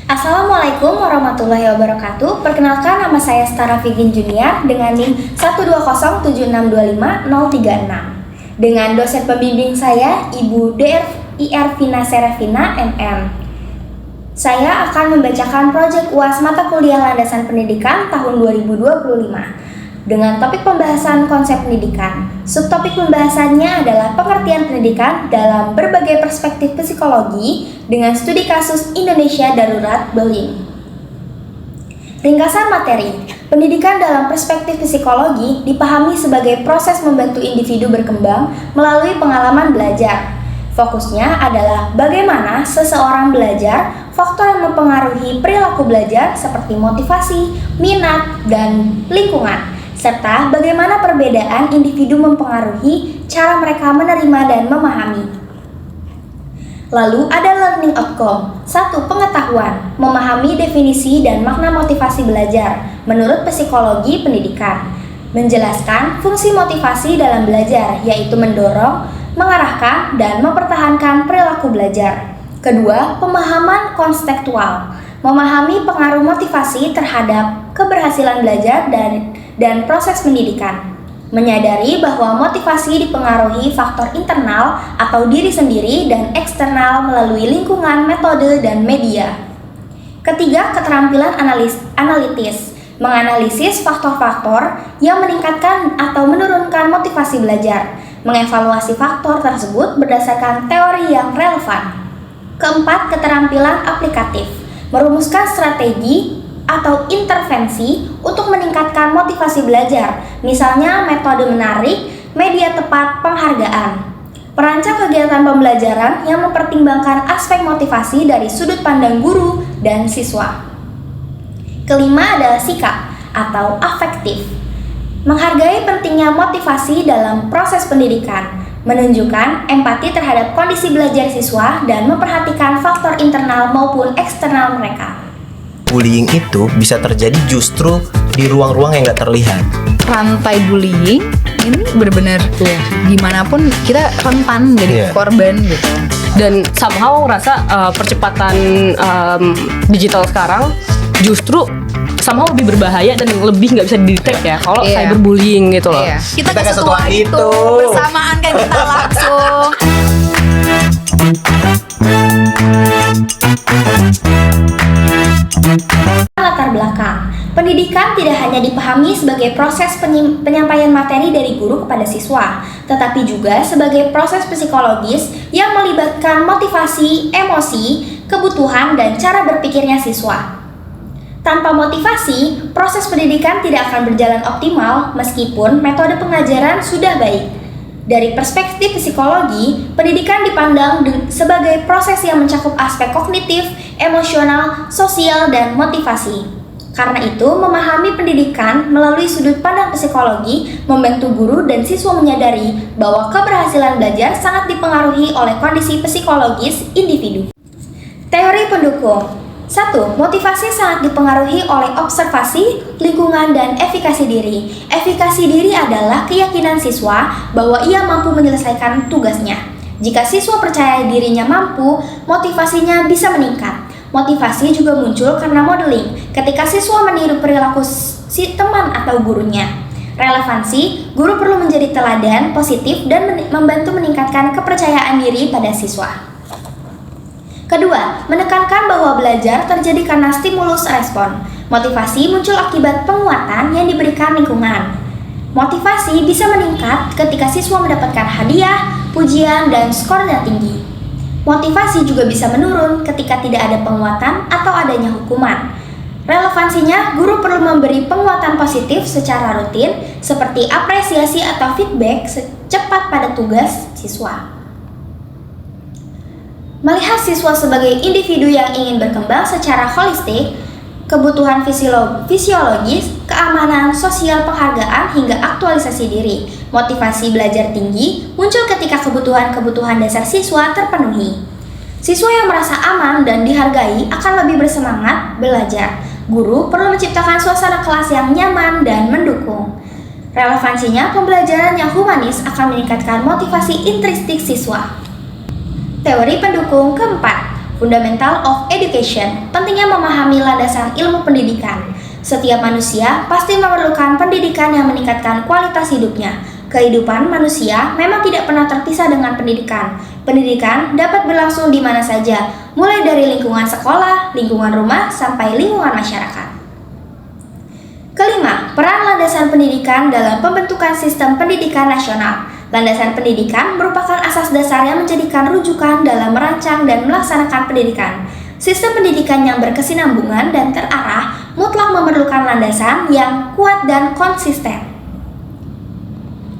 Assalamualaikum warahmatullahi wabarakatuh. Perkenalkan, nama saya Stara Vigin Junior dengan NIM 1207625-036. Dengan dosen pembimbing saya, Ibu Dr. Vina Serafina, MM. Saya akan membacakan proyek UAS mata kuliah landasan pendidikan tahun 2025 dengan topik pembahasan konsep pendidikan. Subtopik pembahasannya adalah pengertian pendidikan dalam berbagai perspektif psikologi dengan studi kasus Indonesia Darurat Bullying. Ringkasan materi, pendidikan dalam perspektif psikologi dipahami sebagai proses membantu individu berkembang melalui pengalaman belajar. Fokusnya adalah bagaimana seseorang belajar, faktor yang mempengaruhi perilaku belajar seperti motivasi, minat, dan lingkungan, serta bagaimana perbedaan individu mempengaruhi cara mereka menerima dan memahami. Lalu ada learning outcome. 1. Pengetahuan, memahami definisi dan makna motivasi belajar menurut psikologi pendidikan. Menjelaskan fungsi motivasi dalam belajar, yaitu mendorong, mengarahkan, dan mempertahankan perilaku belajar. Kedua, pemahaman konstekstual, memahami pengaruh motivasi terhadap keberhasilan belajar dan proses pendidikan. Menyadari bahwa motivasi dipengaruhi faktor internal atau diri sendiri dan eksternal melalui lingkungan, metode, dan media. Ketiga, keterampilan analitis, menganalisis faktor-faktor yang meningkatkan atau menurunkan motivasi belajar, mengevaluasi faktor tersebut berdasarkan teori yang relevan. Keempat, keterampilan aplikatif, merumuskan strategi atau intervensi untuk meningkatkan motivasi belajar, misalnya metode menarik, media tepat, penghargaan. Perancang kegiatan pembelajaran yang mempertimbangkan aspek motivasi dari sudut pandang guru dan siswa. Kelima adalah sikap atau afektif, menghargai pentingnya motivasi dalam proses pendidikan, menunjukkan empati terhadap kondisi belajar siswa dan memperhatikan faktor internal maupun eksternal mereka. Bullying itu bisa terjadi justru di ruang-ruang yang gak terlihat. Rantai bullying ini benar-benar gimana pun kita rentan jadi korban gitu. Dan somehow rasa percepatan digital sekarang justru somehow lebih berbahaya dan lebih nggak bisa didetek ya kalau cyberbullying gitu loh. Kita ke setua itu bersamaan kan kita langsung. Latar belakang, pendidikan tidak hanya dipahami sebagai proses penyampaian materi dari guru kepada siswa, tetapi juga sebagai proses psikologis yang melibatkan motivasi, emosi, kebutuhan, dan cara berpikirnya siswa. Tanpa motivasi, proses pendidikan tidak akan berjalan optimal meskipun metode pengajaran sudah baik. Dari perspektif psikologi, pendidikan dipandang sebagai proses yang mencakup aspek kognitif, emosional, sosial, dan motivasi. Karena itu, memahami pendidikan melalui sudut pandang psikologi membantu guru dan siswa menyadari bahwa keberhasilan belajar sangat dipengaruhi oleh kondisi psikologis individu. Teori pendukung. 1. Motivasi sangat dipengaruhi oleh observasi, lingkungan, dan efikasi diri. Efikasi diri adalah keyakinan siswa bahwa ia mampu menyelesaikan tugasnya. Jika siswa percaya dirinya mampu, motivasinya bisa meningkat. Motivasi juga muncul karena modeling, ketika siswa meniru perilaku si teman atau gurunya. Relevansi, guru perlu menjadi teladan positif dan membantu meningkatkan kepercayaan diri pada siswa. Kedua, menekankan bahwa belajar terjadi karena stimulus respon. Motivasi muncul akibat penguatan yang diberikan lingkungan. Motivasi bisa meningkat ketika siswa mendapatkan hadiah, pujian, dan skor yang tinggi. Motivasi juga bisa menurun ketika tidak ada penguatan atau adanya hukuman. Relevansinya, guru perlu memberi penguatan positif secara rutin seperti apresiasi atau feedback secepat pada tugas siswa. Melihat siswa sebagai individu yang ingin berkembang secara holistik, kebutuhan fisiologis, keamanan, sosial, penghargaan, hingga aktualisasi diri, motivasi belajar tinggi muncul ketika kebutuhan-kebutuhan dasar siswa terpenuhi. Siswa yang merasa aman dan dihargai akan lebih bersemangat belajar. Guru perlu menciptakan suasana kelas yang nyaman dan mendukung. Relevansinya, pembelajaran yang humanis akan meningkatkan motivasi intrinsik siswa. Teori pendukung keempat, Fundamental of Education, pentingnya memahami landasan ilmu pendidikan. Setiap manusia pasti memerlukan pendidikan yang meningkatkan kualitas hidupnya. Kehidupan manusia memang tidak pernah terpisah dengan pendidikan. Pendidikan dapat berlangsung di mana saja, mulai dari lingkungan sekolah, lingkungan rumah, sampai lingkungan masyarakat. Kelima, peran landasan pendidikan dalam pembentukan sistem pendidikan nasional. Landasan pendidikan merupakan asas dasar yang menjadikan rujukan dalam merancang dan melaksanakan pendidikan. Sistem pendidikan yang berkesinambungan dan terarah mutlak memerlukan landasan yang kuat dan konsisten.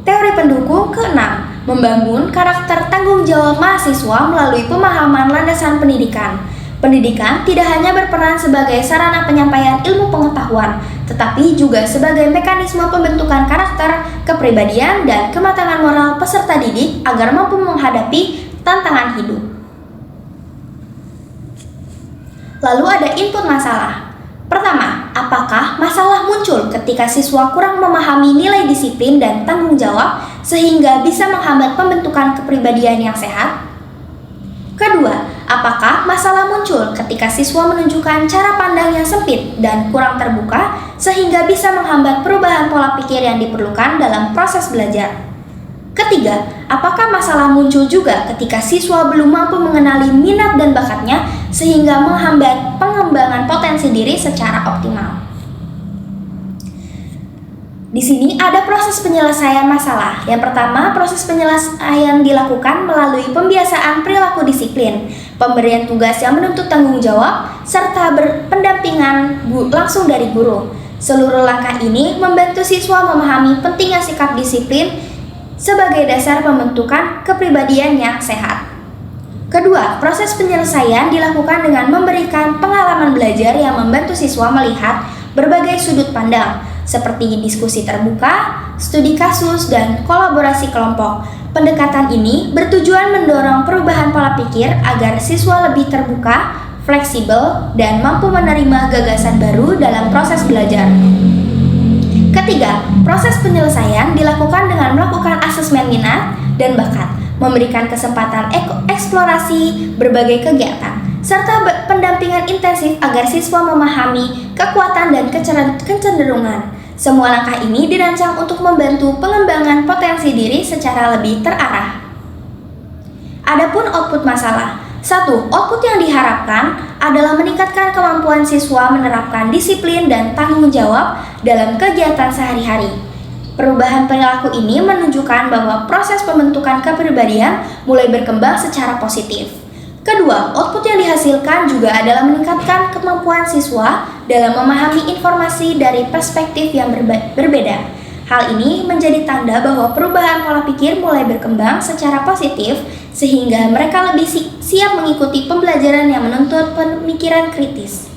Teori pendukung keenam, membangun karakter tanggung jawab mahasiswa melalui pemahaman landasan pendidikan. Pendidikan tidak hanya berperan sebagai sarana penyampaian ilmu pengetahuan, tetapi juga sebagai mekanisme pembentukan karakter, kepribadian, dan kematangan moral peserta didik agar mampu menghadapi tantangan hidup. Lalu ada input masalah. Pertama, apakah masalah muncul ketika siswa kurang memahami nilai disiplin dan tanggung jawab sehingga bisa menghambat pembentukan kepribadian yang sehat? Kedua, apakah masalah muncul ketika siswa menunjukkan cara pandang yang sempit dan kurang terbuka sehingga bisa menghambat perubahan pola pikir yang diperlukan dalam proses belajar? Ketiga, apakah masalah muncul juga ketika siswa belum mampu mengenali minat dan bakatnya sehingga menghambat pengembangan potensi diri secara optimal? Di sini ada proses penyelesaian masalah. Yang pertama, proses penyelesaian dilakukan melalui pembiasaan perilaku disiplin, pemberian tugas yang menuntut tanggung jawab, serta berpendampingan langsung dari guru. Seluruh langkah ini membantu siswa memahami pentingnya sikap disiplin sebagai dasar pembentukan kepribadian yang sehat. Kedua, proses penyelesaian dilakukan dengan memberikan pengalaman belajar yang membantu siswa melihat berbagai sudut pandang, seperti diskusi terbuka, studi kasus, dan kolaborasi kelompok. Pendekatan ini bertujuan mendorong perubahan pola pikir agar siswa lebih terbuka, fleksibel, dan mampu menerima gagasan baru dalam proses belajar. Ketiga, proses penyelesaian dilakukan dengan melakukan asesmen minat dan bakat, memberikan kesempatan eksplorasi berbagai kegiatan, serta pendampingan intensif agar siswa memahami kekuatan dan kecenderungan. Semua langkah ini dirancang untuk membantu pengembangan potensi diri secara lebih terarah. Adapun output masalah. 1. Output yang diharapkan adalah meningkatkan kemampuan siswa menerapkan disiplin dan tanggung jawab dalam kegiatan sehari-hari. Perubahan perilaku ini menunjukkan bahwa proses pembentukan kepribadian mulai berkembang secara positif. Kedua, output yang dihasilkan juga adalah meningkatkan kemampuan siswa dalam memahami informasi dari perspektif yang berbeda. Hal ini menjadi tanda bahwa perubahan pola pikir mulai berkembang secara positif sehingga mereka lebih siap mengikuti pembelajaran yang menuntut pemikiran kritis.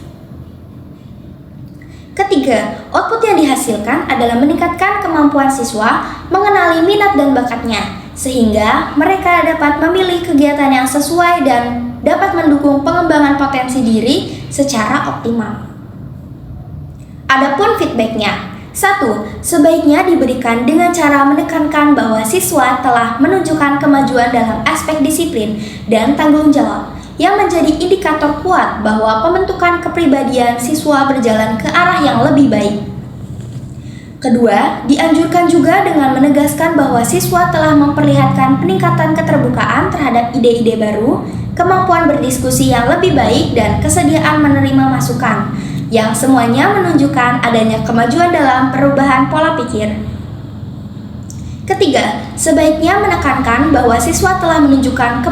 Ketiga, output yang dihasilkan adalah meningkatkan kemampuan siswa mengenali minat dan bakatnya, sehingga mereka dapat memilih kegiatan yang sesuai dan dapat mendukung pengembangan potensi diri secara optimal. Adapun feedbacknya. 1. Sebaiknya diberikan dengan cara menekankan bahwa siswa telah menunjukkan kemajuan dalam aspek disiplin dan tanggung jawab yang menjadi indikator kuat bahwa pembentukan kepribadian siswa berjalan ke arah yang lebih baik. Kedua, dianjurkan juga dengan menegaskan bahwa siswa telah memperlihatkan peningkatan keterbukaan terhadap ide-ide baru, kemampuan berdiskusi yang lebih baik, dan kesediaan menerima masukan, yang semuanya menunjukkan adanya kemajuan dalam perubahan pola pikir. Ketiga, sebaiknya menekankan bahwa siswa telah menunjukkan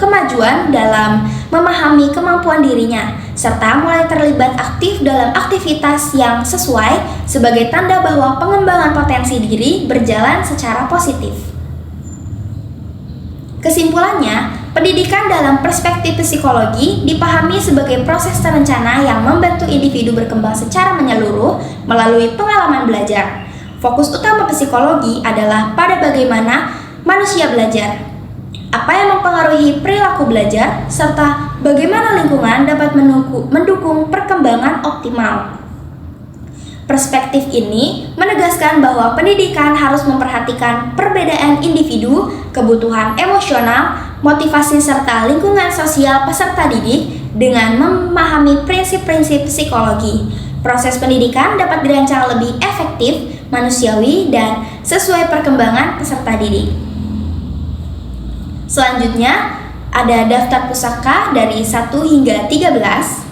kemajuan dalam memahami kemampuan dirinya, serta mulai terlibat aktif dalam aktivitas yang sesuai sebagai tanda bahwa pengembangan potensi diri berjalan secara positif. Kesimpulannya, pendidikan dalam perspektif psikologi dipahami sebagai proses terencana yang membantu individu berkembang secara menyeluruh melalui pengalaman belajar. Fokus utama psikologi adalah pada bagaimana manusia belajar, apa yang mempengaruhi perilaku belajar, serta bagaimana lingkungan dapat mendukung perkembangan optimal. Perspektif ini menegaskan bahwa pendidikan harus memperhatikan perbedaan individu, kebutuhan emosional, motivasi serta lingkungan sosial peserta didik dengan memahami prinsip-prinsip psikologi. Proses pendidikan dapat dirancang lebih efektif, manusiawi, dan sesuai perkembangan peserta didik. Selanjutnya, ada daftar pusaka dari 1 hingga 13.